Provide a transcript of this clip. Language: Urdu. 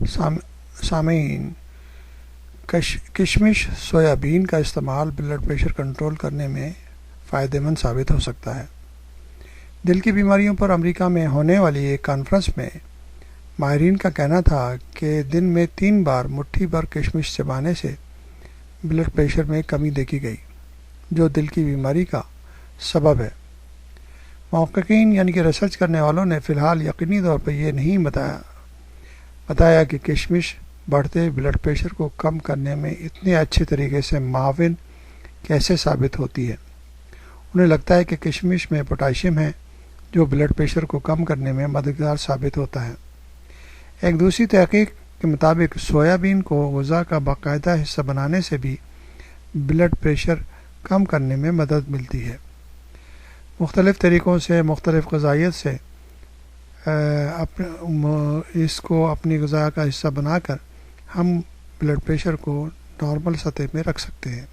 سامعین، کشمش سویابین کا استعمال بلڈ پریشر کنٹرول کرنے میں فائدہ مند ثابت ہو سکتا ہے۔ دل کی بیماریوں پر امریکہ میں ہونے والی ایک کانفرنس میں ماہرین کا کہنا تھا کہ دن میں 3 بار مٹھی بھر کشمش چبانے سے بلڈ پریشر میں کمی دیکھی گئی، جو دل کی بیماری کا سبب ہے۔ محققین یعنی کہ ریسرچ کرنے والوں نے فی الحال یقینی طور پر یہ نہیں بتایا کہ کشمش بڑھتے بلڈ پریشر کو کم کرنے میں اتنے اچھے طریقے سے معاون کیسے ثابت ہوتی ہے۔ انہیں لگتا ہے کہ کشمش میں پوٹاشیم ہے جو بلڈ پریشر کو کم کرنے میں مددگار ثابت ہوتا ہے۔ ایک دوسری تحقیق کے مطابق سویابین کو غذا کا باقاعدہ حصہ بنانے سے بھی بلڈ پریشر کم کرنے میں مدد ملتی ہے۔ مختلف طریقوں سے، مختلف غذائیت سے اس کو اپنی غذا کا حصہ بنا کر ہم بلڈ پریشر کو نارمل سطح میں رکھ سکتے ہیں۔